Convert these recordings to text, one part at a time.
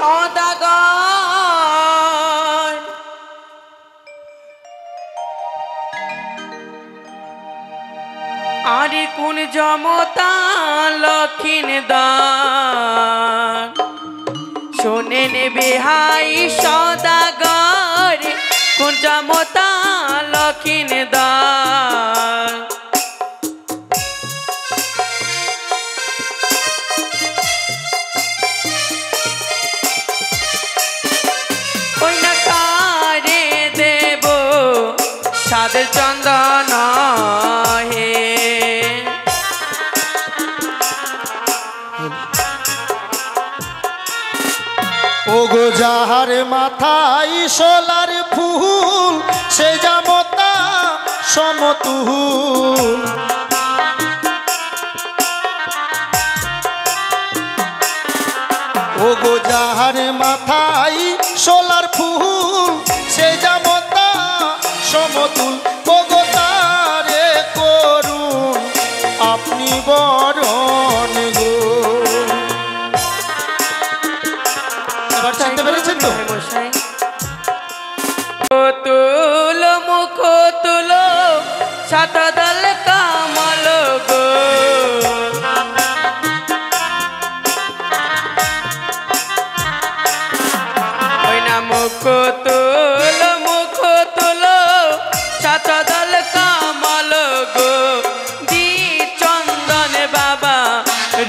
সদাগর আরে কোন জমতা লক্ষিণ দান শোনে নেবে হাই সদাগর কোন জমতা লক্ষিণ দান ওই না কারে দেব সাদের চন্দন হে ওগো যাহার মাথায় সোলার ফুল সে জামতা সমতুল ওগো যাহার মাথায় সোলার ফুল সে জামতা সমতুল ওগো তারে করুন আপনি বরণ গো। এবার চিনতে পেরেছেন তো? তুল মুখ তুল শতদল কামল গো ওই না মুখ তুল শতদল কামল গো দি চন্দন বাবা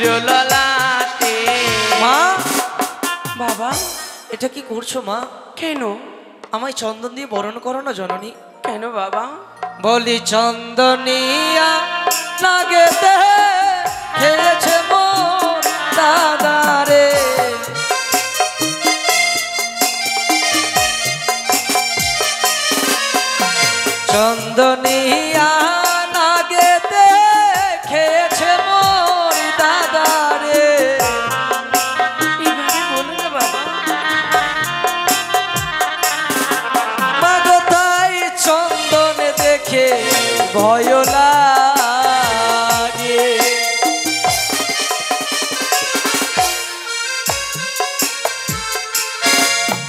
রোলাতে। মা, বাবা এটা কি করছো মা? কেন? আমায় চন্দন দিয়ে বরণ করো না জননী। কেন বাবা? বলি চন্দনিয়া লাগেতে খেয়েছে মোর দাদারে চন্দনিয়া লাগেতে খেয়েছে মোর দাদারে। এইভাবে বলো না বাবা। মাগো তাই চন্দন দেখে ভয় লাগে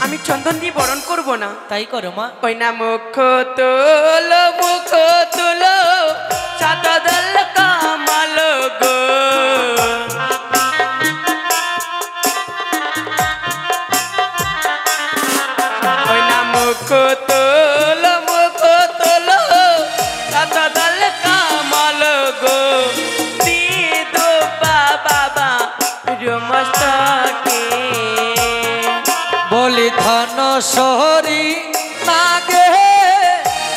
আমি চন্দন দিয়ে বরণ করব না। তাই করো মা। ওই না মুখ তুল শতদল কামাল গো ওই না মুখ তুল শতদল কামাল গো দিদ বাবা রমস্তকে বলি ধন সহরি নাগে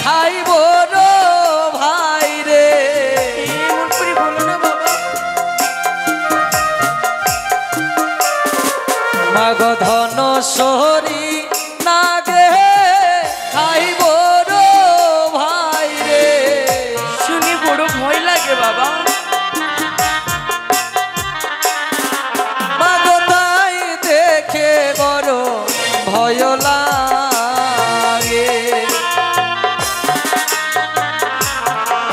খাইব রো ভাই রে। এমন করে বলো না বাবা। মাগ ধন সহরি নাগে খাইব রো ভাই রে। শুনে বড় ভয় লাগে বাবা। মাগ তাই দেখে বড় ভয় লাগে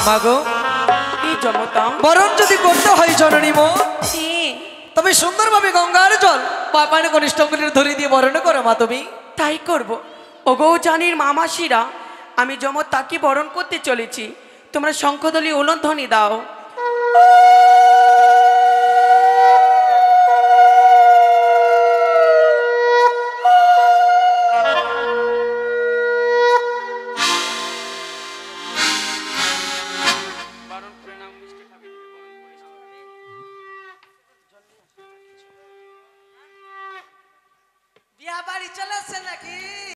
মাগো। এই জমতাম বরণ যদি করতে হয় জননী মো তবে সুন্দরভাবে গঙ্গার জল পাপান কনিষ্ঠগুলির ধরে দিয়ে বরণ করো মা তুমি। তাই করব। ওগো জানির মামাসিরা আমি জমত তাকে বরণ করতে চলেছি, তোমরা শঙ্খধ্বনি উলধ্বনি দাও। বিয়া বাড়ি চলে আসছে নাকি?